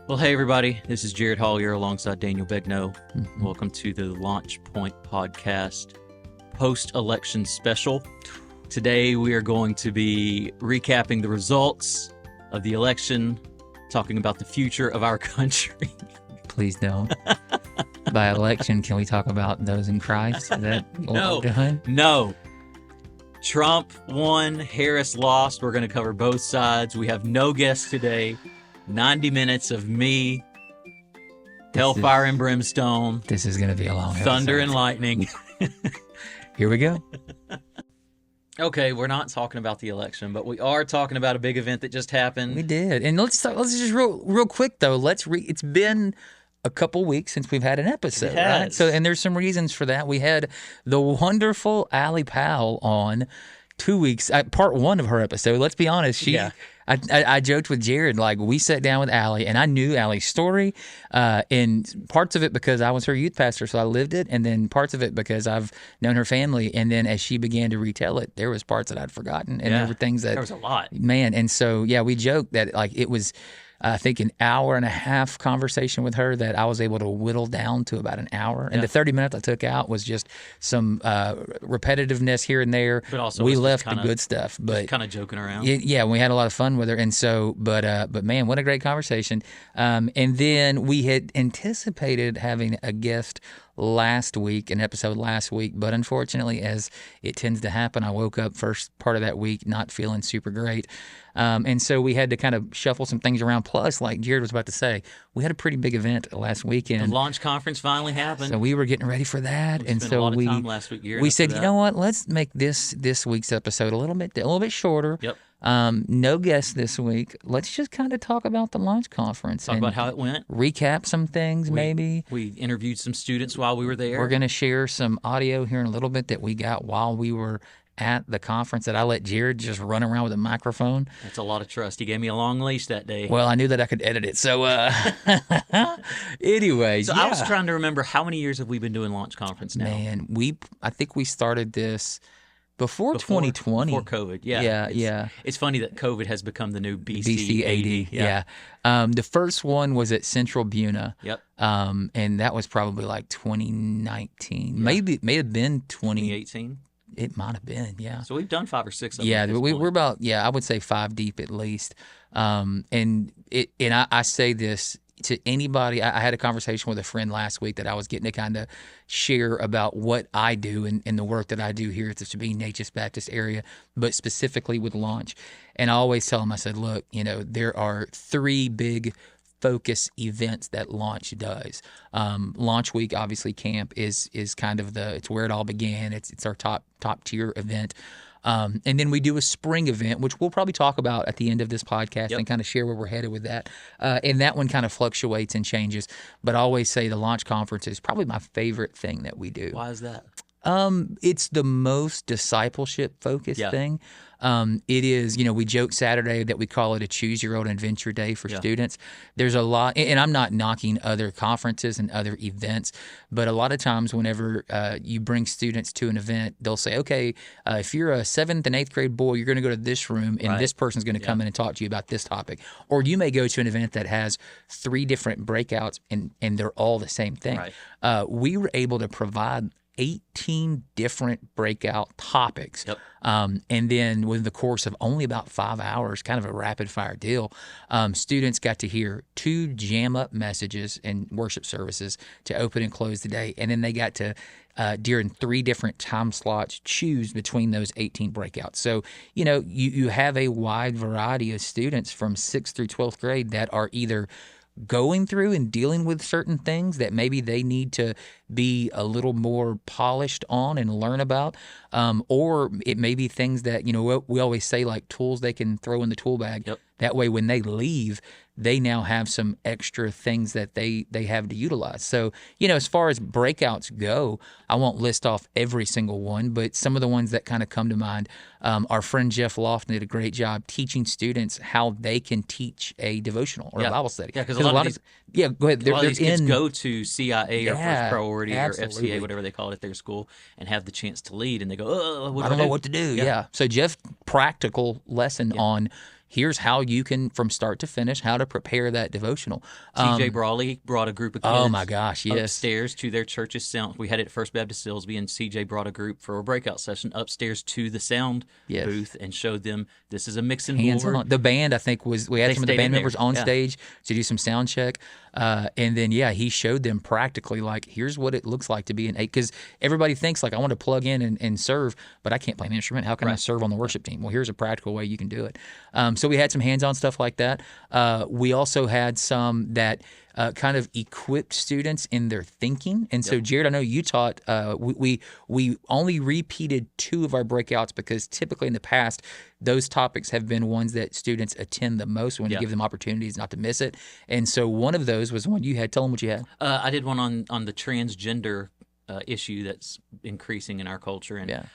Well, hey, everybody. This is Jared Hollier alongside Daniel Begno. Mhm. Welcome to the Launch Point Podcast post-election special. Today, we are going to be recapping the results of the election, talking about the future of our country. Please don't. By election, can we talk about those in Christ? Is that what No. we're doing? No. Trump won, Harris lost. We're going to cover both sides. We have no guests today. 90 minutes of me, hellfire and brimstone, This is going to be a long thunder episode. and lightning. Here we go. Okay, we're not talking about the election, but we are talking about a big event that just happened. We did. And let's just real quick, though. It's been a couple weeks since we've had an episode, It right? has. So, and there's some reasons for that. We had the wonderful Allie Powell on 2 weeks, part one of her episode. Let's be honest. Yeah. I joked with Jared, like we sat down with Allie and I knew Allie's story, and parts of it because I was her youth pastor, so I lived it, and then parts of it because I've known her family. And then as she began to retell it, there was parts that I'd forgotten, and Yeah. there were things that There was a lot. man. And so yeah, we joked that like it was, I think, an hour and a half conversation with her that I was able to whittle down to about an hour. And Yeah. the 30 minutes I took out was just some repetitiveness here and there. But also we it's just left the kinda- good stuff. But Kind of joking around. yeah, we had a lot of fun with her, and so, but man, what a great conversation! And then we had anticipated having a guest an episode last week, but unfortunately, as it tends to happen, I woke up first part of that week not feeling super great, and so we had to kind of shuffle some things around. Plus, like Jared was about to say, we had a pretty big event last The weekend. launch conference finally happened. So we were getting ready for that, We and spent a so lot of time last week gearing we up for said, you that. know what? Let's make this week's episode a little bit shorter. Yep. No guests this week. Let's just kind of talk about the launch conference Talk and about how it went. recap some things. Maybe We interviewed some students while we were there. we're going to share some audio here in a little bit that we got while we were at the conference. That I let Jared just run around with a microphone. That's a lot of trust. He gave me a long leash that day. Well, I knew that I could edit it. So, anyways, so yeah. I was trying to remember how many years have we been doing launch conference now? Man, I think we started this before 2020. Before COVID. Yeah. Yeah, It's- yeah. It's funny that COVID has become the new BC 80. Yeah. The first one was at Central Buna. Yep. And that was probably like 2019. Maybe it may have been 2018. It might have been, yeah. So we've done 5 or 6 of them. Yeah, at this we're point. about, I would say 5 deep at least. And I say this to anybody. I had a conversation with a friend last week that I was getting to kind of share about what I do and the work that I do here at the Sabine Natchez Baptist area, but specifically with Launch. And I always tell them, I said, look, there are 3 big focus events that Launch does. Launch Week, obviously, camp is kind of it's where it all began. It's our top tier event. And then we do a spring event, which we'll probably talk about at the end of this podcast. Yep. And kind of share where we're headed with that. And that one kind of fluctuates and changes. But I always say the Launch Conference is probably my favorite thing that we do. Why is that? It's the most discipleship focused Yeah. thing. It is, we joke Saturday that we call it a choose your own adventure day for Yeah. students. There's a lot, and I'm not knocking other conferences and other events, but a lot of times whenever you bring students to an event, they'll say, okay, if you're a 7th and 8th grade boy, you're going to go to this room and Right. this person's going to come in and talk to you about this topic. Or you may go to an event that has 3 different breakouts and they're all the same thing. Right. We were able to provide 18 different breakout topics. Yep. And then within the course of only about 5 hours, kind of a rapid fire deal, students got to hear 2 jam up messages and worship services to open and close the day. And then they got to, during 3 different time slots, choose between those 18 breakouts. So, you have a wide variety of students from 6th through 12th grade that are either going through and dealing with certain things that maybe they need to be a little more polished on and learn about, or it may be things that we always say, like tools they can throw in the tool bag. Yep. That way when they leave, they now have some extra things that they have to utilize. So, as far as breakouts go, I won't list off every single one, but some of the ones that kind of come to mind, our friend Jeff Lofton did a great job teaching students how they can teach a devotional or a Bible study. Yeah, because a lot of these, yeah, go ahead. a lot of They're these kids in, go to CIA or Yeah, First Priority or absolutely. FCA, whatever they call it at their school, and have the chance to lead, and they go, oh, what do I don't know what to do. Yeah. So Jeff, practical lesson on here's how you can, from start to finish, how to prepare that devotional. TJ Brawley brought a group of kids Oh my gosh, yes. upstairs to their church's sound. We had it at First Baptist Silsbee, and CJ brought a group for a breakout session upstairs to the sound Yes. booth and showed them this is a mixing Hands board. on. The band, I think, we had They some of the stayed band in there. members on Yeah. stage to do some sound check. And then, he showed them practically, like, here's what it looks like to be an eight. Because everybody thinks, like, I want to plug in and serve, but I can't play an instrument. How can I serve on the worship team? Well, here's a practical way you can do it. So we had some hands-on stuff like that. We also had some that kind of equipped students in their thinking. And so, Jared, I know you taught. We only repeated 2 of our breakouts because typically in the past, those topics have been ones that students attend the most. We want to give them opportunities not to miss it. And so one of those was one you had. Tell them what you had. I did one on the transgender issue that's increasing in our culture, and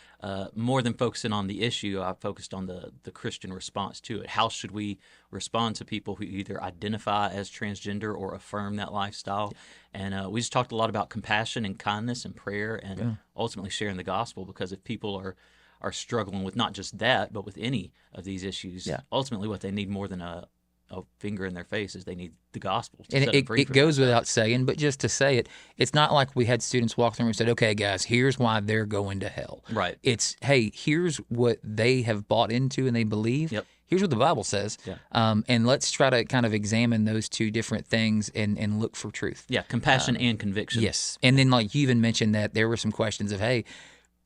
more than focusing on the issue, I focused on the Christian response to it. How should we respond to people who either identify as transgender or affirm that lifestyle? And we just talked a lot about compassion and kindness and prayer, and ultimately sharing the gospel. Because if people are struggling with not just that, but with any of these issues, ultimately what they need more than a finger in their face is they need the gospel. To And set them free it from goes that. without saying, but just to say it, it's not like we had students walk through and said, okay, guys, here's why they're going to hell. Right. It's, hey, here's what they have bought into and they believe. Yep. Here's what the Bible says. Yeah. And let's try to kind of examine those 2 different things and look for truth. Yeah, compassion and conviction. Yes. And then, like you even mentioned, that there were some questions of, hey,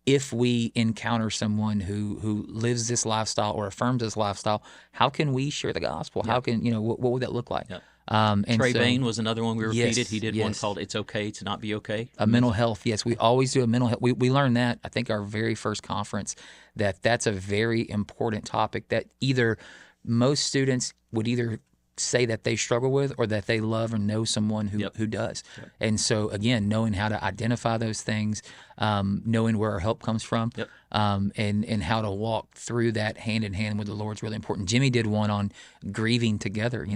if we encounter someone who lives this lifestyle or affirms this lifestyle, how can we share the gospel? How can, what would that look like? Yep. And Trey so, Bain was another one we repeated. Yes, He did one yes. called "It's Okay to Not Be Okay." A mental health, yes. We always do a mental health. We learned that, I think, our very first conference, that's a very important topic that either most students would either say that they struggle with or that they love or know someone who does. Yep. And so, again, knowing how to identify those things, knowing where our help comes from, Yep. and how to walk through that hand in hand with the Lord is really important. Jimmy did one on grieving together,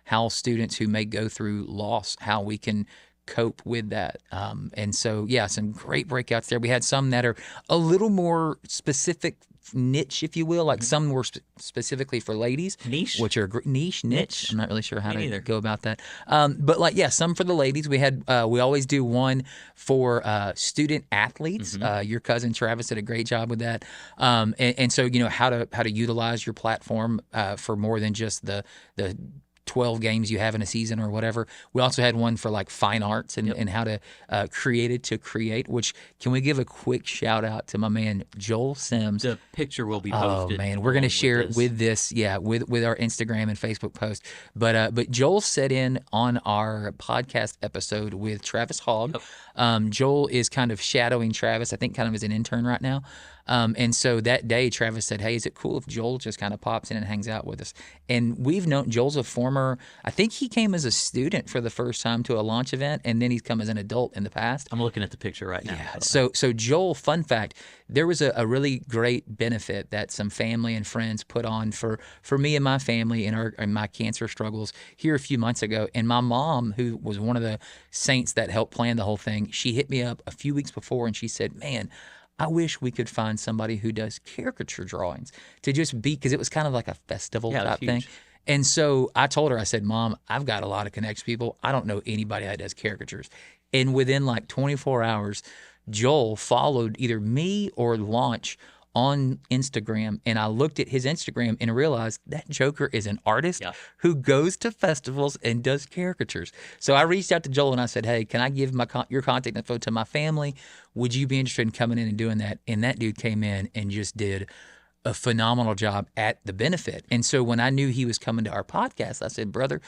how students who may go through loss, how we can cope with that. And so, some great breakouts there. We had some that are a little more specific, niche, if you will, like some were specifically for ladies, Niche? which are niche. I'm not really sure how Me to neither. go about that. But some for the ladies. We had we always do one for student athletes. Your cousin Travis did a great job with that. And so how to utilize your platform for more than just the 12 games you have in a season or whatever. We also had one for like fine arts and how to create, which can we give a quick shout out to my man, Joel Sims. The picture will be Oh posted. man, we're going to along share it this. with this, with our Instagram and Facebook post. But Joel set in on our podcast episode with Travis Hogg. Joel is kind of shadowing Travis, I think, kind of as an intern right now. And so that day, Travis said, "Hey, is it cool if Joel just kind of pops in and hangs out with us?" And we've known Joel's a former. I think he came as a student for the first time to a launch event, and then he's come as an adult in the past. I'm looking at the picture right now. Yeah. So Joel, fun fact, there was a really great benefit that some family and friends put on for me and my family in my cancer struggles here a few months ago. And my mom, who was one of the saints that helped plan the whole thing, she hit me up a few weeks before and she said, "Man, I wish we could find somebody who does caricature drawings to just be," because it was kind of like a festival Yeah, it was type thing. huge. And so I told her, I said, "Mom, I've got a lot of connects people. I don't know anybody that does caricatures." And within like 24 hours, Joel followed either me or Launch on Instagram, and I looked at his Instagram and realized that joker is an artist who goes to festivals and does caricatures. So I reached out to Joel and I said, "Hey, can I give your contact info to my family? Would you be interested in coming in and doing that?" And that dude came in and just did a phenomenal job at the benefit. And so when I knew he was coming to our podcast, I said, "Brother,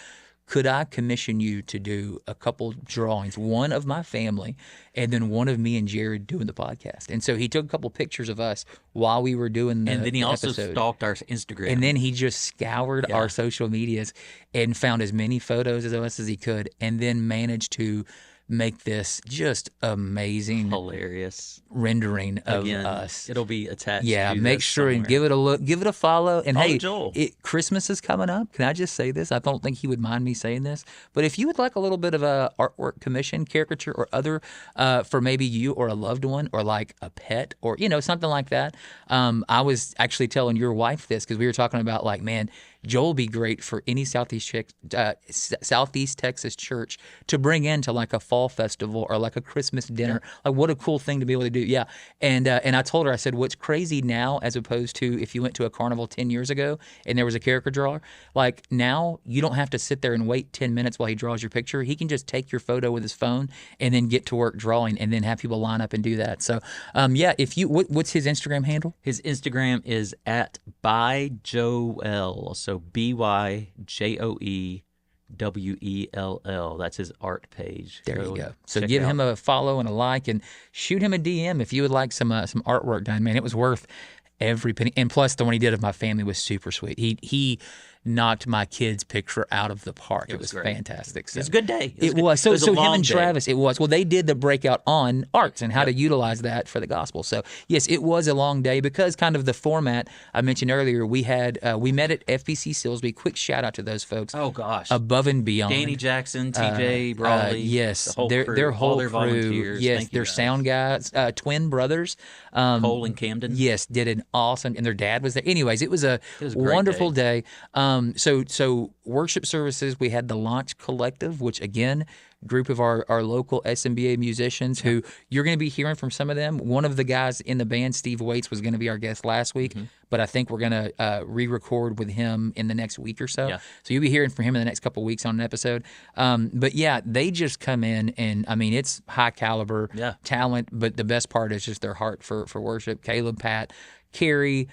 could I commission you to do a couple drawings, one of my family and then one of me and Jared doing the podcast?" And so he took a couple pictures of us while we were doing the And then he also episode. stalked our Instagram. And then he just scoured our social medias and found as many photos of us as he could, and then managed to make this just amazing Hilarious. rendering of Again, us. it'll be attached. Yeah, to make this sure and somewhere. give it a look, give it a follow. And Follow hey, Joel. Christmas is coming up. Can I just say this? I don't think he would mind me saying this, but if you would like a little bit of a artwork commission, caricature, or other for maybe you or a loved one, or like a pet, or something like that. I was actually telling your wife this because we were talking about like, man, Joel would be great for any Southeast Texas church to bring into like a fall festival or like a Christmas dinner. Like, what a cool thing to be able to do. Yeah. And I told her, I said, what's crazy now as opposed to if you went to a carnival 10 years ago and there was a character drawer, like now you don't have to sit there and wait 10 minutes while he draws your picture. He can just take your photo with his phone and then get to work drawing and then have people line up and do that. So, if you, what's his Instagram handle? His Instagram is at byjoel. So BYJOEWELL. That's his art page. There you go. So check give it him out. a follow and a like, and shoot him a DM if you would like some artwork done. Man, it was worth every penny. And plus, the one he did of my family was super sweet. He knocked my kid's picture out of the park. It was great. fantastic. So It was a good day. It good- was. So a him long and day. Travis, it was. Well, they did the breakout on arts and how to utilize that for the gospel. So, yes, it was a long day because kind of the format I mentioned earlier, we had we met at FBC Silsbee. Quick shout out to those folks. Oh gosh. Above and beyond. Danny Jackson, TJ Brawley. Yes, the whole their crew, whole all their crew. volunteers. Yes, Thank you, their guys. sound guys, twin brothers. Cole and Camden. Yes, did an awesome, and their dad was there. Anyways, it was a was a great wonderful day. So worship services, we had the Launch Collective, which again, group of our local SMBA musicians who you're going to be hearing from some of them. One of the guys in the band, Steve Waits, was going to be our guest last week, but I think we're going to re-record with him in the next week or so. Yeah. So you'll be hearing from him in the next couple of weeks on an episode. But yeah, they just come in and I mean, it's high caliber talent, but the best part is just their heart for worship. Caleb, Pat, Carrie,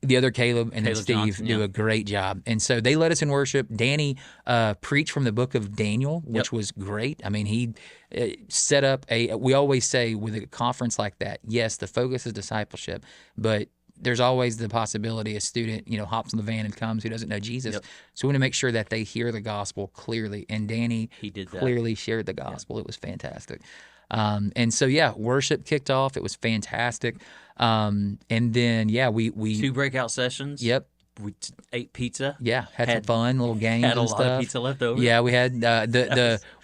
the other Caleb and then Caleb Steve Johnson, do a great job. And so they led us in worship. Danny preached from the book of Daniel, which was great. I mean, he set up we always say with a conference like that, yes, the focus is discipleship, but there's always the possibility a student, hops in the van and comes who doesn't know Jesus. So we want to make sure that they hear the gospel clearly. And Danny He did that. clearly shared the gospel. It was fantastic. And so, yeah, worship kicked off. It was fantastic. And then, we 2 breakout sessions. Yep. We ate pizza. Yeah, had some fun, little games Had a and lot stuff. of pizza left over. Yeah, we had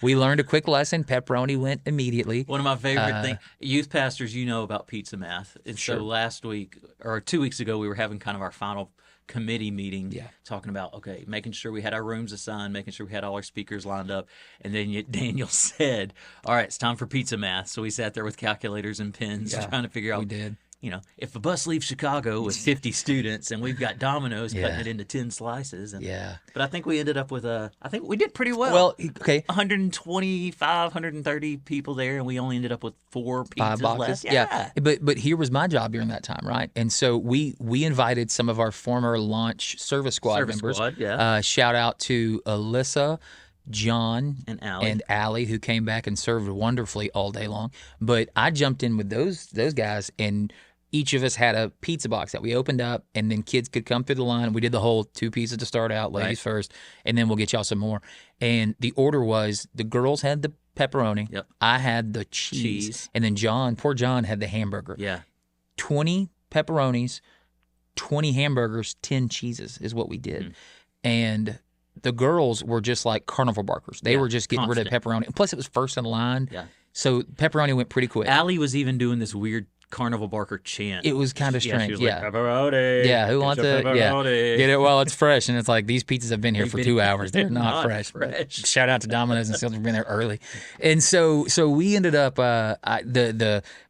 we learned a quick lesson. Pepperoni went immediately. One of my favorite things, youth pastors, about pizza math. And so last week or 2 weeks ago, we were having kind of our final committee meeting, talking about making sure we had our rooms assigned, making sure we had all our speakers lined up, and then Daniel said, "All right, it's time for pizza math." So we sat there with calculators and pens trying to figure out. We did. If a bus leaves Chicago with 50 students and we've got Domino's cutting it into 10 slices, but I think we ended up with I think we did pretty well. Well, okay. 125, 130 people there, and we only ended up with 4 pizzas 5 boxes. left. Yeah. But here was my job during that time, right? And so we invited some of our former Launch Service Squad members. Shout out to Alyssa, John, And Allie. Allie, who came back and served wonderfully all day long. But I jumped in with those guys, and each of us had a pizza box that we opened up, and then kids could come through the line. We did the whole 2 pizzas to start out, ladies first, and then we'll get y'all some more. And the order was the girls had the pepperoni, I had the cheese, and then poor John had the hamburger. Yeah. 20 pepperonis, 20 hamburgers, 10 cheeses is what we did. And the girls were just like carnival barkers. They were just getting rid of pepperoni. And plus, it was first in line. Yeah. So pepperoni went pretty quick. Allie was even doing this weird carnival barker chant. It was kind of She strange. was like, pepperoni. Yeah, who wants Get your to pepperoni. get it while it's fresh? And it's like, these pizzas have been here for 2 hours. They're not fresh. fresh. Shout out to Domino's and Silver for being there early. And so we ended up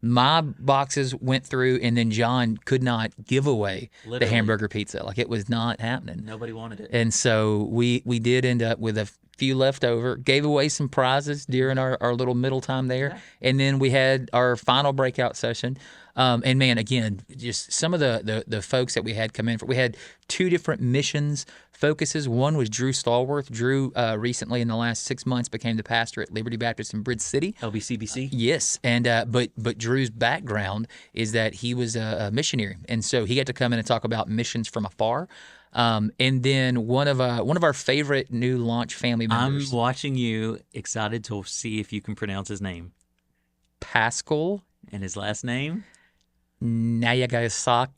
my boxes went through, and then John could not give away the hamburger pizza. Like, it was not happening. Nobody wanted it. And so we did end up with a few left over, gave away some prizes during our little middle time there. And then we had our final breakout session. And man, again, just some of the folks that we had come in for, we had 2 different missions focuses. One was Drew Stallworth. Drew recently in the last 6 months became the pastor at Liberty Baptist in Bridge City. LBCBC? Yes. And but Drew's background is that he was a missionary. And so he got to come in and talk about missions from afar. And then one of our favorite new launch family members, I'm watching you, excited to see if you can pronounce his name. Pascal And his last name? Nagasaki.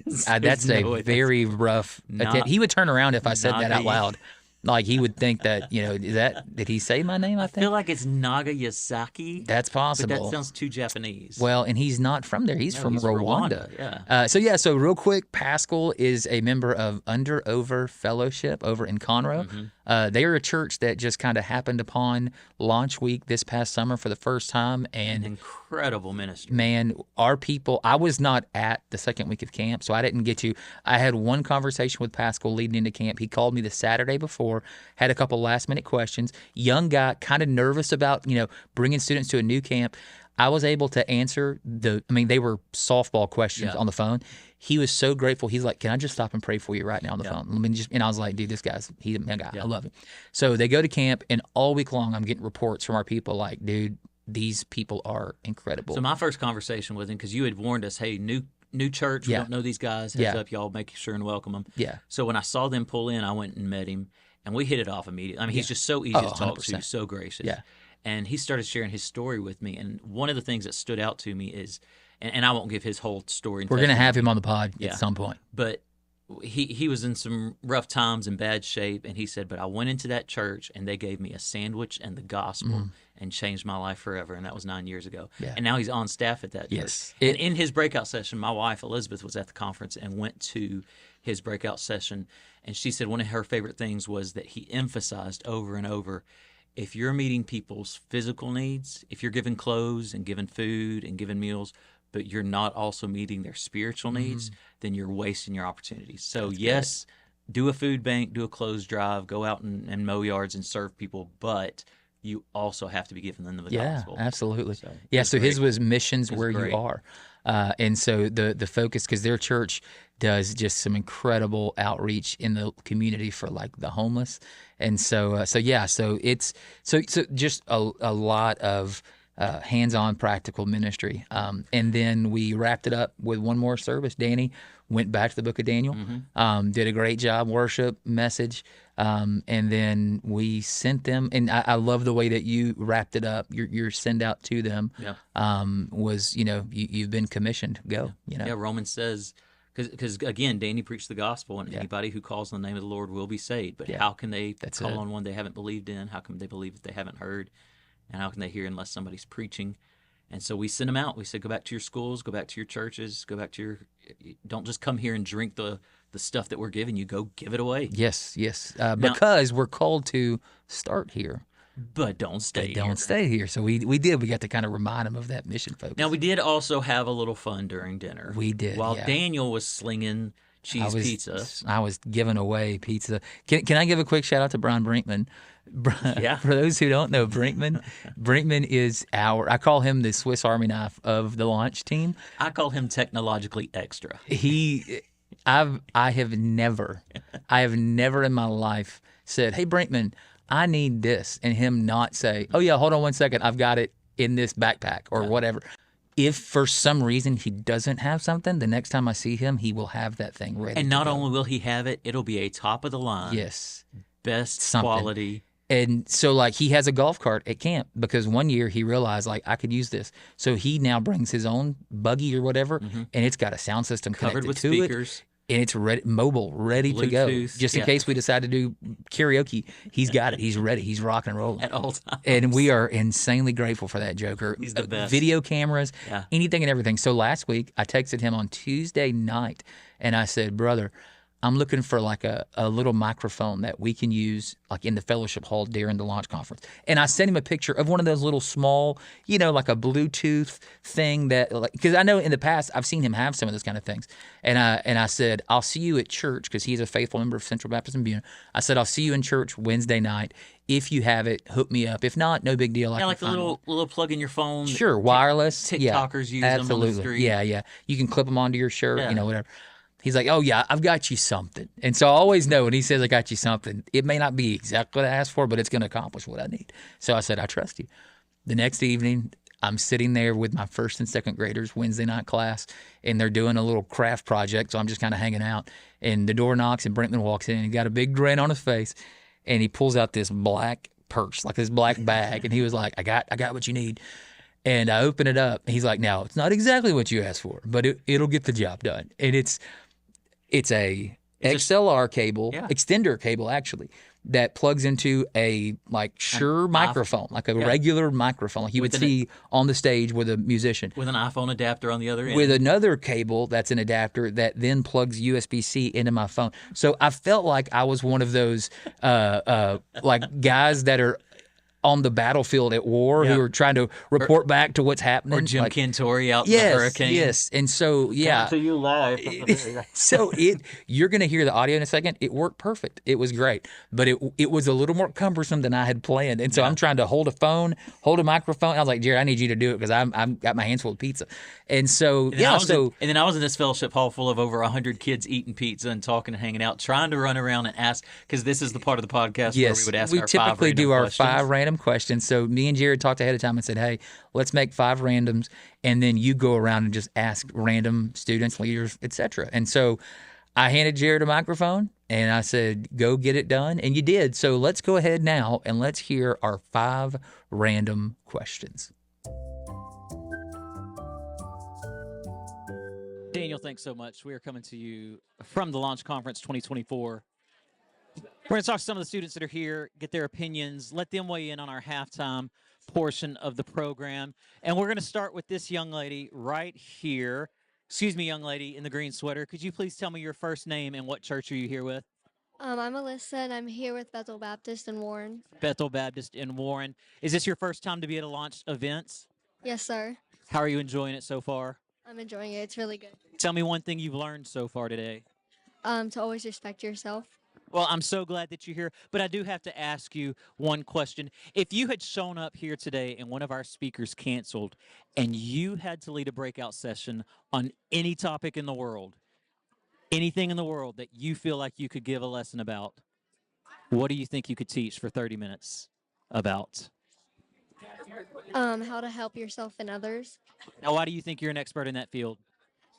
That's There's a no way very rough attempt. He would turn around if I said that out Naga- loud. Like he would think that, did he say my name? I I think feel like it's Nagasaki. that's But possible. that sounds too Japanese. Well, and he's not from there. He's from he's Rwanda. Yeah. So real quick, Pascal is a member of Under Over Fellowship over in Conroe. They are a church that just kind of happened upon launch week this past summer for the first time. An And incredible ministry. man, our people, I was not at the second week of camp, so I didn't get to. I had one conversation with Pascal leading into camp. He called me the Saturday before, had a couple last minute questions. Young guy, kind of nervous about, bringing students to a new camp. I was able to answer they were softball questions on the phone. He was so grateful. He's like, "Can I just stop and pray for you right now on the phone?" And I was like, "Dude, this guy's he's a guy. I love him." So they go to camp, and all week long, I'm getting reports from our people like, "Dude, these people are incredible." So my first conversation with him, because you had warned us, hey, new church, we Yeah. don't know these guys. Heads Yeah. up, y'all make sure and welcome them. Yeah. So when I saw them pull in, I went and met him, and we hit it off immediately. I mean, he's just so easy Oh, to talk to, 100%. so gracious. Yeah. And he started sharing his story with me. And one of the things that stood out to me is, and I won't give his whole story. We're gonna have him on the pod Yeah. at some point. But he was in some rough times and bad shape, and he said, but I went into that church and they gave me a sandwich and the gospel and changed my life forever. And that was 9 years ago. Yeah. And now he's on staff at that church. Yes. And in his breakout session, my wife Elizabeth was at the conference and went to his breakout session, and she said one of her favorite things was that he emphasized over and over, if you're meeting people's physical needs, if you're giving clothes and giving food and giving meals, but you're not also meeting their spiritual needs, then you're wasting your opportunities. So yes, do a food bank, do a clothes drive, go out and mow yards and serve people, but you also have to be giving them the gospel. Yeah, absolutely. So, So his great. was missions where great. you are. And so the focus, because their church does just some incredible outreach in the community for like the homeless. And so it's just a lot of hands-on practical ministry. And then we wrapped it up with one more service. Danny went back to the book of Daniel, did a great job, worship, message. And then we sent them, and I love the way that you wrapped it up. Your send out to them was, you've been commissioned. Go. Yeah, Romans says, because again, Danny preached the gospel, and anybody who calls on the name of the Lord will be saved. But how can they call on one they haven't believed in? How can they believe if they haven't heard? And how can they hear unless somebody's preaching? And so we sent them out. We said, go back to your schools, go back to your churches, go back to your. Don't just come here and drink the stuff that we're giving you. Go give it away. Yes. Because we're called to start here. But don't stay here. Don't stay here. So we did. We got to kind of remind them of that mission focus. Now, we did also have a little fun during dinner. We did, While yeah. Daniel was slinging cheese pizza. I was giving away pizza. Can I give a quick shout out to Brian Brinkman? Yeah. For those who don't know, Brinkman is I call him the Swiss Army knife of the launch team. I call him technologically extra. I have never in my life said, "Hey Brinkman, I need this," and him not say, "Oh yeah, hold on 1 second, I've got it in this backpack," or whatever. If for some reason he doesn't have something, the next time I see him, he will have that thing ready. And not to go. only will he have it, it'll be a top of the line, Yes. best Something. quality. And so, like, he has a golf cart at camp because one year he realized, like, I could use this. So he now brings his own buggy or whatever, and it's got a sound system Covered connected with to speakers. it. And it's mobile, ready to go. Bluetooth, Just in yeah. case we decide to do karaoke, he's got it. He's ready. He's rocking and rolling. At all times. And we are insanely grateful for that Joker. He's the best. Video cameras, Yeah. anything and everything. So last week, I texted him on Tuesday night, and I said, "Brother, I'm looking for like a little microphone that we can use like in the fellowship hall during the launch conference." And I sent him a picture of one of those little small, like a Bluetooth thing that, like, because I know in the past I've seen him have some of those kind of things. And I said, "I'll see you at church," because he's a faithful member of Central Baptist in Buena. I said, "I'll see you in church Wednesday night. If you have it, hook me up. If not, no big deal. I Yeah, can like the find one." little plug in your phone. Sure, wireless. TikTokers use them on the absolutely. street. Yeah. You can clip them onto your shirt, Yeah. whatever. He's like, "Oh yeah, I've got you something." And so I always know when he says I got you something, it may not be exactly what I asked for, but it's going to accomplish what I need. So I said, "I trust you." The next evening, I'm sitting there with my first and second graders Wednesday night class, and they're doing a little craft project. So I'm just kind of hanging out. And the door knocks, and Brinkman walks in, and he got a big grin on his face, and he pulls out this black purse, like this black bag, and he was like, I got what you need. And I open it up, and he's like, now, it's not exactly what you asked for, but it'll get the job done. And it's a XLR cable, extender cable actually, that plugs into a Shure microphone, like a regular microphone, like you would see on the stage with a musician. With an iPhone adapter on the other end. With another cable that's an adapter that then plugs USB-C into my phone. So I felt like I was one of those guys that are on the battlefield at war who are trying to report back to what's happening. Or Jim Cantori out in the hurricane. Yes, and so, yeah. Come to you live. So you're going to hear the audio in a second. It worked perfect. It was great. But it was a little more cumbersome than I had planned. And so I'm trying to hold a phone, hold a microphone. I was like, Jared, I need you to do it because I've got my hands full of pizza. And so, and then I was in this fellowship hall full of over 100 kids eating pizza and talking and hanging out, trying to run around and ask, because this is the part of the podcast where we would ask our 5 random questions. We typically do our 5 random questions. So me and Jared talked ahead of time and said, hey, let's make 5 randoms, and then you go around and just ask random students, leaders, etc. And so I handed Jared a microphone, and I said, go get it done, and you did. So let's go ahead now, and let's hear our 5 random questions. Daniel, thanks so much. We are coming to you from the Launch Conference 2024. We're going to talk to some of the students that are here, get their opinions, let them weigh in on our halftime portion of the program. And we're going to start with this young lady right here. Excuse me, young lady in the green sweater. Could you please tell me your first name and what church are you here with? I'm Alyssa, and I'm here with Bethel Baptist in Warren. Bethel Baptist in Warren. Is this your first time to be at a Launch events? Yes, sir. How are you enjoying it so far? I'm enjoying it. It's really good. Tell me one thing you've learned so far today. To always respect yourself. Well, I'm so glad that you're here, but I do have to ask you one question. If you had shown up here today and one of our speakers canceled and you had to lead a breakout session on any topic in the world, anything in the world that you feel like you could give a lesson about, what do you think you could teach for 30 minutes about? How to help yourself and others. Now, why do you think you're an expert in that field?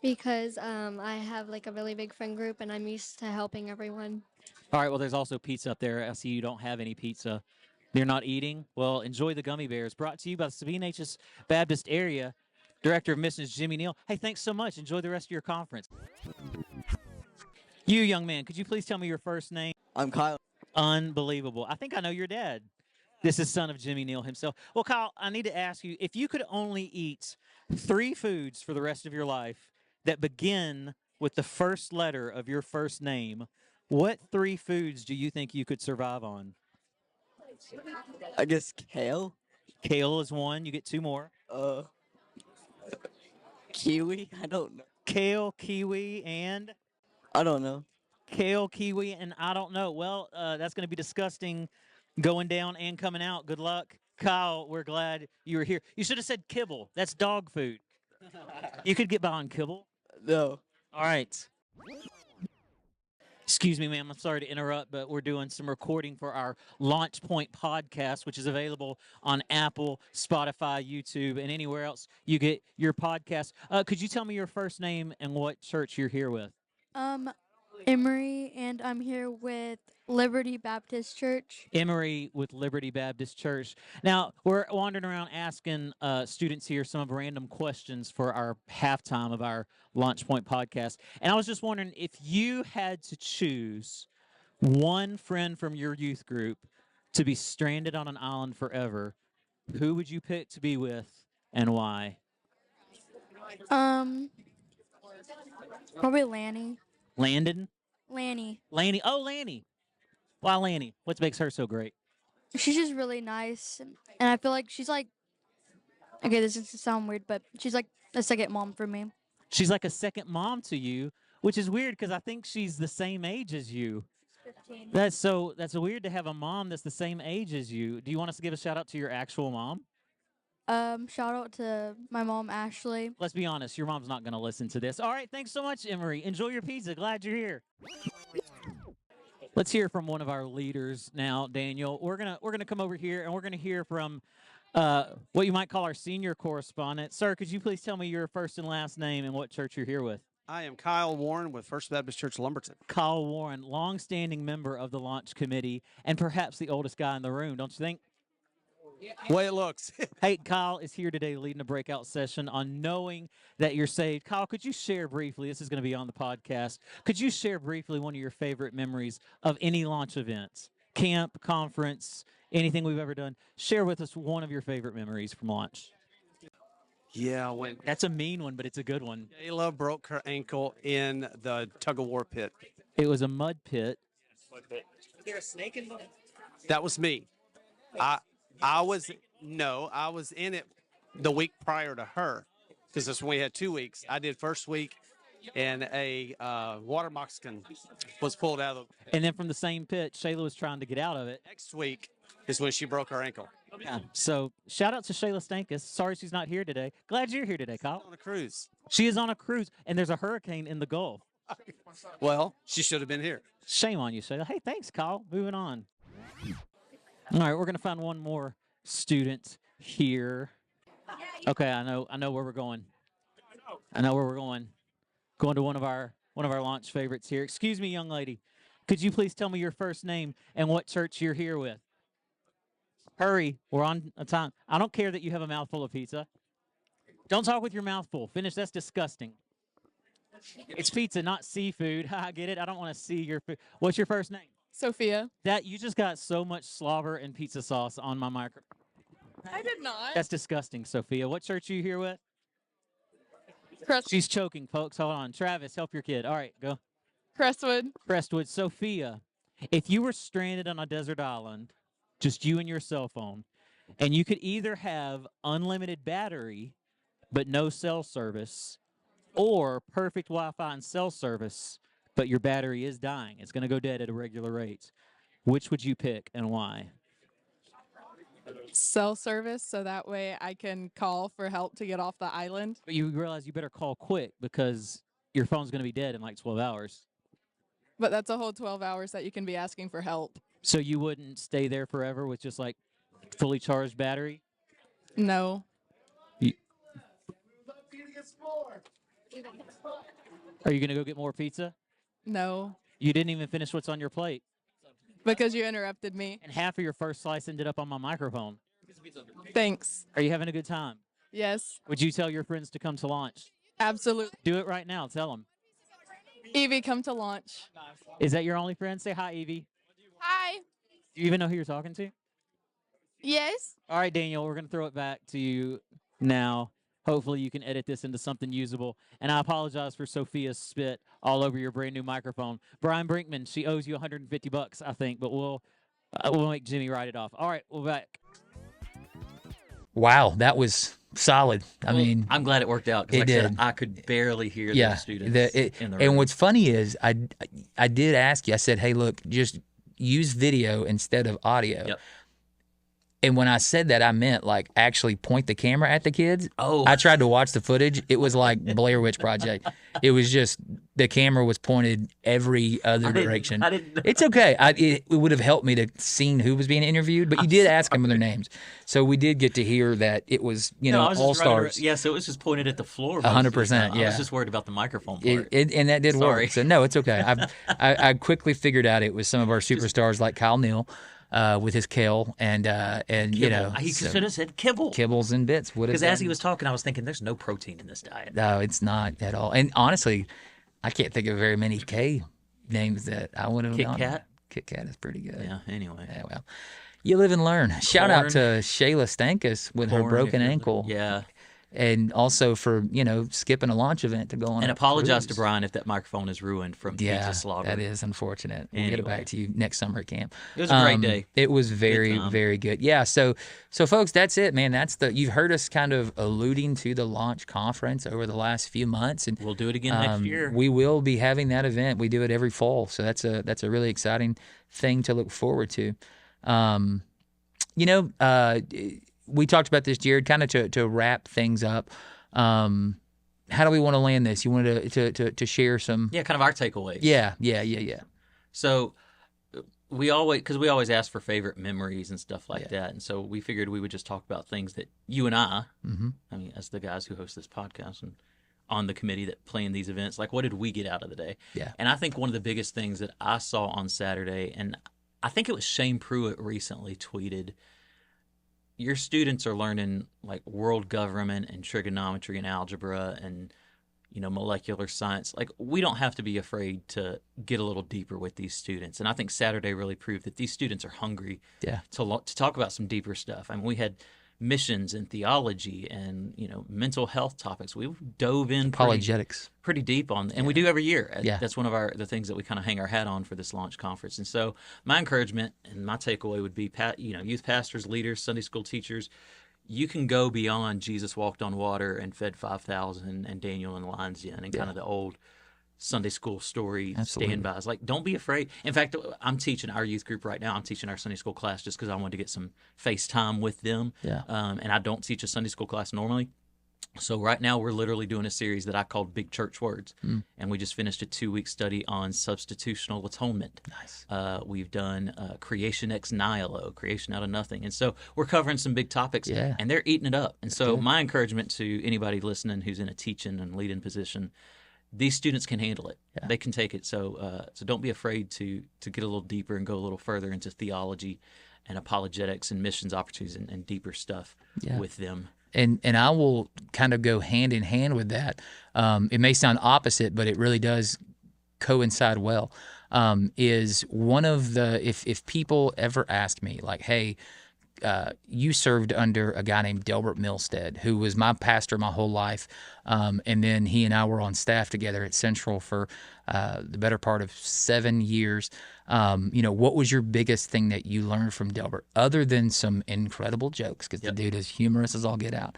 Because I have a really big friend group, and I'm used to helping everyone. All right, well, there's also pizza up there. I see you don't have any pizza. You're not eating? Well, enjoy the gummy bears. Brought to you by the Sabine H.S. Baptist Area, Director of Missions Jimmy Neal. Hey, thanks so much. Enjoy the rest of your conference. You, young man, could you please tell me your first name? I'm Kyle. Unbelievable. I think I know your dad. This is son of Jimmy Neal himself. Well, Kyle, I need to ask you, if you could only eat 3 foods for the rest of your life that begin with the first letter of your first name, what 3 foods do you think you could survive on? I guess kale. Kale is one. You get 2 more. Kiwi. I don't know. Kale, kiwi, and? I don't know. Kale, kiwi, and I don't know. Well, that's going to be disgusting going down and coming out. Good luck. Kyle, we're glad you were here. You should have said kibble. That's dog food. You could get by on kibble. No. All right. Excuse me, ma'am. I'm sorry to interrupt, but we're doing some recording for our Launch Point podcast, which is available on Apple, Spotify, YouTube, and anywhere else you get your podcast. Could you tell me your first name and what church you're here with? Emery, and I'm here with Liberty Baptist Church. Emery with Liberty Baptist Church. Now, we're wandering around asking students here some random questions for our halftime of our Launch Point podcast. And I was just wondering, if you had to choose one friend from your youth group to be stranded on an island forever, who would you pick to be with and why? Probably Lanny. Landon? Lanny. Lanny. Oh, Lanny. Why Lanny? What makes her so great? She's just really nice, and I feel like she's like, okay, this is gonna sound weird, but she's like a second mom for me. She's like a second mom to you, which is weird because I think she's the same age as you. 15. That's weird to have a mom that's the same age as you. Do you want us to give a shout out to your actual mom? Shout out to my mom, Ashley. Let's be honest, your mom's not going to listen to this. All right, thanks so much, Emery. Enjoy your pizza. Glad you're here. Let's hear from one of our leaders now, Daniel. We're gonna come over here and we're gonna hear from what you might call our senior correspondent. Sir, could you please tell me your first and last name and what church you're here with? I am Kyle Warren with First Baptist Church Lumberton. Kyle Warren, longstanding member of the launch committee and perhaps the oldest guy in the room, don't you think? Way it looks. Hey, Kyle is here today leading a breakout session on knowing that you're saved. Kyle, could you share briefly, this is going to be on the podcast, could you share briefly one of your favorite memories of any launch events? Camp, conference, anything we've ever done? Share with us one of your favorite memories from launch. Yeah, when That's a mean one, but it's a good one. Ayla broke her ankle in the tug-of-war pit. It was a mud pit. That was me. I was in it the week prior to her because that's when we had 2 weeks. I did first week, and a water moccasin was pulled out of the pit. And then from the same pit, Shayla was trying to get out of it. Next week is when she broke her ankle. Yeah. So shout out to Shayla Stankus. Sorry she's not here today. Glad you're here today, Kyle. On a cruise. She is on a cruise, and there's a hurricane in the Gulf. Well, she should have been here. Shame on you, Shayla. Hey, thanks, Kyle. Moving on. All right, we're gonna find one more student here. Okay, I know where we're going. I know where we're going. Going to one of our launch favorites here. Excuse me, young lady. Could you please tell me your first name and what church you're here with? Hurry, we're on a time. I don't care that you have a mouthful of pizza. Don't talk with your mouth full. Finish. That's disgusting. It's pizza, not seafood. I get it. I don't want to see your food. What's your first name? Sophia. That you just got so much slobber and pizza sauce on my microphone. I did not. That's disgusting, Sophia. What church are you here with? Crest- She's choking, folks. Hold on. Travis, help your kid. All right, go. Crestwood. Crestwood. Sophia, if you were stranded on a desert island, just you and your cell phone, and you could either have unlimited battery but no cell service, or perfect Wi-Fi and cell service, but your battery is dying. It's going to go dead at a regular rate. Which would you pick and why? Cell service, so that way I can call for help to get off the island. But you realize you better call quick because your phone's going to be dead in like 12 hours. But that's a whole 12 hours that you can be asking for help. So you wouldn't stay there forever with just like fully charged battery? No. Are you going to go get more pizza? No. You didn't even finish what's on your plate. Because you interrupted me. And half of your first slice ended up on my microphone. Thanks. Are you having a good time? Yes. Would you tell your friends to come to launch? Absolutely. Do it right now. Tell them. Evie, come to launch. Is that your only friend? Say hi, Evie. Hi. Do you even know who you're talking to? Yes. All right, Daniel, we're going to throw it back to you now. Hopefully you can edit this into something usable. And I apologize for Sophia's spit all over your brand new microphone. Brian Brinkman, she owes you $150, I think, but we'll make Jimmy write it off. All right, we're back. Wow, that was solid. I mean, I'm glad it worked out it because did. I could barely hear yeah. the students in the room. And what's funny is I did ask you. I said, hey, look, just use video instead of audio. Yep. And when I said that, I meant like actually point the camera at the kids. Oh. I tried to watch the footage. It was like Blair Witch Project. It was just the camera was pointed every other direction. I didn't know. It's okay. It would have helped me to seen who was being interviewed, but you did ask them their names, so we did get to hear that it was I was all just running stars. Yeah, so it was just pointed at the floor. 100%, I yeah. was just worried about the microphone part. And that did Sorry. work. So no, it's okay. I quickly figured out it was some of our superstars like Kyle Neal. With his kale and you know, He so should have said kibble. kibbles and bits. Because as he was talking, I was thinking, there's no protein in this diet. No, it's not at all. And honestly, I can't think of very many K names that I would have Kit known. Kat? Kit Kat is pretty good. Yeah, anyway. Yeah, well, you live and learn. Shout out Corn. to Shayla Stankus with her Corn, broken if you're- ankle. Yeah. And also for, skipping a launch event to go on. And a apologize to cruise. Brian if that microphone is ruined from Yeah, pizza slobber. that is unfortunate. We'll get it Anyway. back to you next summer at camp. It was a great day. It was very, time. very good. Yeah. So folks, that's it, man. You've heard us kind of alluding to the launch conference over the last few months, and We'll do it again next year. we will be having that event. We do it every fall, so that's a really exciting thing to look forward to. We talked about this, Jared, kind of to wrap things up. How do we want to land this? You wanted to share some? Yeah, kind of our takeaways. Yeah. So we always ask for favorite memories and stuff like Yeah. that, and so we figured we would just talk about things that you and I Mhm. mean, as the guys who host this podcast and on the committee that plan these events, like what did we get out of the day? Yeah. And I think one of the biggest things that I saw on Saturday, and I think it was Shane Pruitt recently tweeted, your students are learning like world government and trigonometry and algebra and molecular science. Like, we don't have to be afraid to get a little deeper with these students. And I think Saturday really proved that these students are hungry Yeah. to talk about some deeper stuff. I mean, we had missions and theology and mental health topics. We dove in Apologetics. pretty deep on, and we do every year. Yeah. That's one of the things that we kind of hang our hat on for this launch conference. And so my encouragement and my takeaway would be, youth pastors, leaders, Sunday school teachers, you can go beyond Jesus walked on water and fed 5,000 and Daniel in the lion's den and kind of the old Sunday school story Absolutely. standbys. Like, don't be afraid. In fact, I'm teaching our youth group right now. I'm teaching our Sunday school class just because I wanted to get some FaceTime with them. Yeah. And I don't teach a Sunday school class normally. So right now we're literally doing a series that I called Big Church Words. And we just finished a 2-week study on substitutional atonement. Nice. We've done creation ex nihilo, creation out of nothing. And so we're covering some big topics, Yeah. and they're eating it up. And so good. my encouragement to anybody listening who's in a teaching and leading position, these students can handle it. Yeah. They can take it. So don't be afraid to get a little deeper and go a little further into theology and apologetics and missions opportunities and deeper stuff Yeah. with them. And I will kind of go hand in hand with that. It may sound opposite, but it really does coincide well. Is one of the if people ever ask me like, hey, you served under a guy named Delbert Milstead, who was my pastor my whole life, and then he and I were on staff together at Central for the better part of 7 years. What was your biggest thing that you learned from Delbert, other than some incredible jokes? Because the dude is humorous as all get out.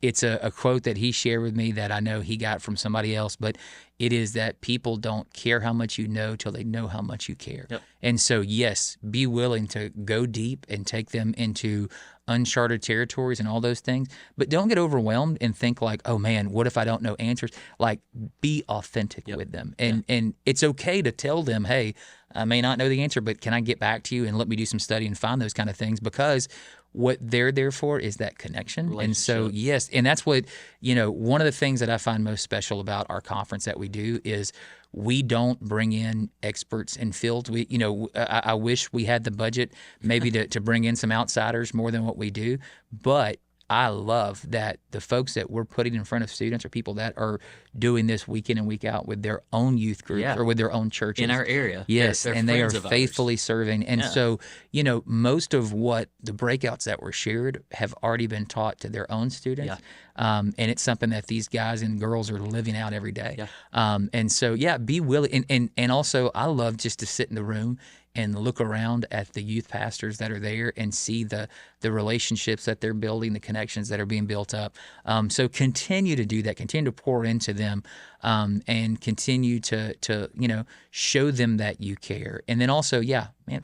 It's a quote that he shared with me that I know he got from somebody else, but it is that people don't care how much you know till they know how much you care. Yep. And so, yes, be willing to go deep and take them into uncharted territories and all those things, but don't get overwhelmed and think like, oh man, what if I don't know answers? Like, be authentic with them. And it's okay to tell them, hey, I may not know the answer, but can I get back to you and let me do some study and find those kind of things? Because what they're there for is that connection. And so, yes, and that's what, one of the things that I find most special about our conference that we do is we don't bring in experts in fields. I wish we had the budget maybe to bring in some outsiders more than what we do, but I love that the folks that we're putting in front of students are people that are doing this week in and week out with their own youth groups or with their own churches. In our area. Yes, They're and they are friends of ours. faithfully serving. And so, most of what the breakouts that were shared have already been taught to their own students. And it's something that these guys and girls are living out every day. And so, be willing. And also, I love just to sit in the room and look around at the youth pastors that are there and see the relationships that they're building, the connections that are being built up. So continue to do that. Continue to pour into them, and continue to show them that you care. And then also,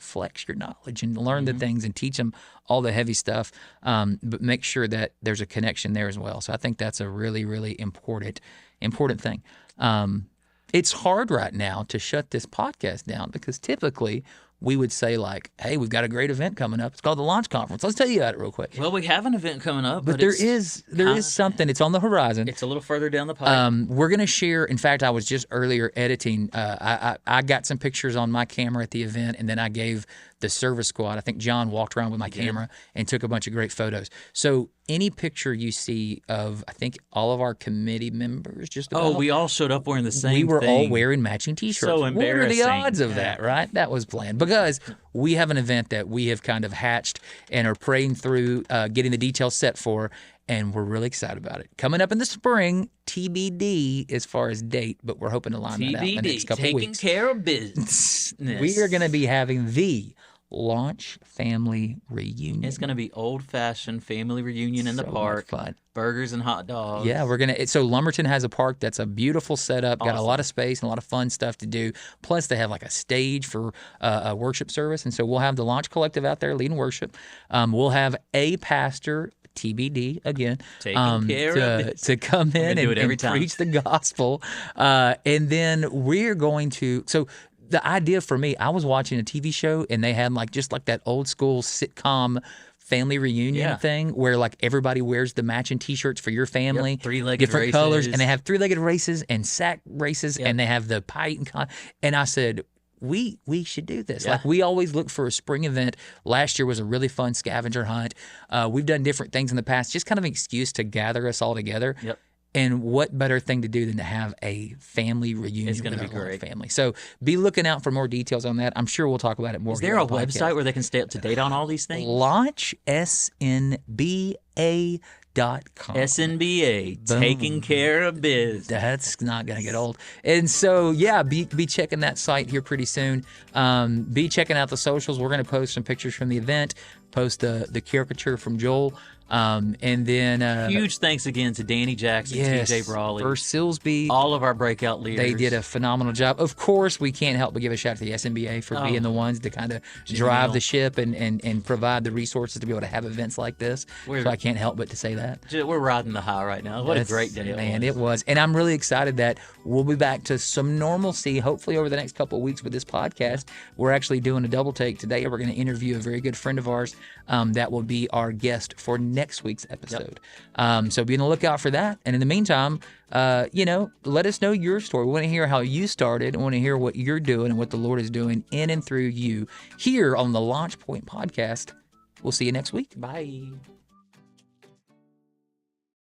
flex your knowledge and learn the things and teach them all the heavy stuff. But make sure that there's a connection there as well. So I think that's a really, really important thing. It's hard right now to shut this podcast down because typically we would say like, hey, we've got a great event coming up. It's called the Launch Conference. Let's tell you about it real quick. Well, we have an event coming up, But there is something. It's on the horizon. It's a little further down the pipe. We're going to share. In fact, I was just earlier editing. I got some pictures on my camera at the event, and then I gave the service squad. I think John walked around with my camera and took a bunch of great photos. So any picture you see of, I think all of our committee members, just about, we all showed up wearing the same we were thing. all wearing matching T-shirts. So What are the embarrassing. odds of that, right? That was planned because we have an event that we have kind of hatched and are praying through, getting the details set for, and we're really excited about it. Coming up in the spring, TBD as far as date, but we're hoping to line that out in the next TBD, couple of taking weeks. care of business. We are going to be having the Launch Family Reunion. It's going to be old-fashioned family reunion in the So much park. fun. Burgers and hot dogs. Yeah, we're gonna. So Lumberton has a park that's a beautiful setup, got a lot of space and a lot of fun stuff to do. Plus, they have like a stage for a worship service, and so we'll have the Launch Collective out there leading worship. We'll have a pastor. TBD again, Taking care of it. to come in do it every and time. preach the gospel, and then we're going to. So the idea for me, I was watching a TV show and they had like just like that old school sitcom family reunion thing where like everybody wears the matching T-shirts for your family, three-legged different races. colors, and they have three-legged races and sack races, and they have the pite and I said, we should do this. Like we always look for a spring event. Last year was a really fun scavenger hunt. We've done different things in the past, just kind of an excuse to gather us all together. Yep. And what better thing to do than to have a family reunion It's gonna with be our great. family. So be looking out for more details on that. I'm sure we'll talk about it more. Is here there a on the podcast. website where they can stay up to date on all these things? LaunchSNBA.com. SNBA, Boom. taking care of biz. That's not going to get old. And so, yeah, be checking that site here pretty soon. Be checking out the socials. We're going to post some pictures from the event, post the caricature from Joel. And then Huge thanks again to Danny Jackson, yes, TJ Brawley, First Silsby. all of our breakout leaders. They did a phenomenal job. Of course, we can't help but give a shout out to the SNBA for being the ones to kind of drive the ship and provide the resources to be able to have events like this. So I can't help but to say that. We're riding the high right now. What a great day, Man, it was. And I'm really excited that we'll be back to some normalcy, hopefully over the next couple of weeks with this podcast. We're actually doing a double take today. We're going to interview a very good friend of ours that will be our guest for next week's episode. So be on the lookout for that. And in the meantime, let us know your story. We want to hear how you started. We want to hear what you're doing and what the Lord is doing in and through you here on the Launch Point Podcast. We'll see you next week. Bye.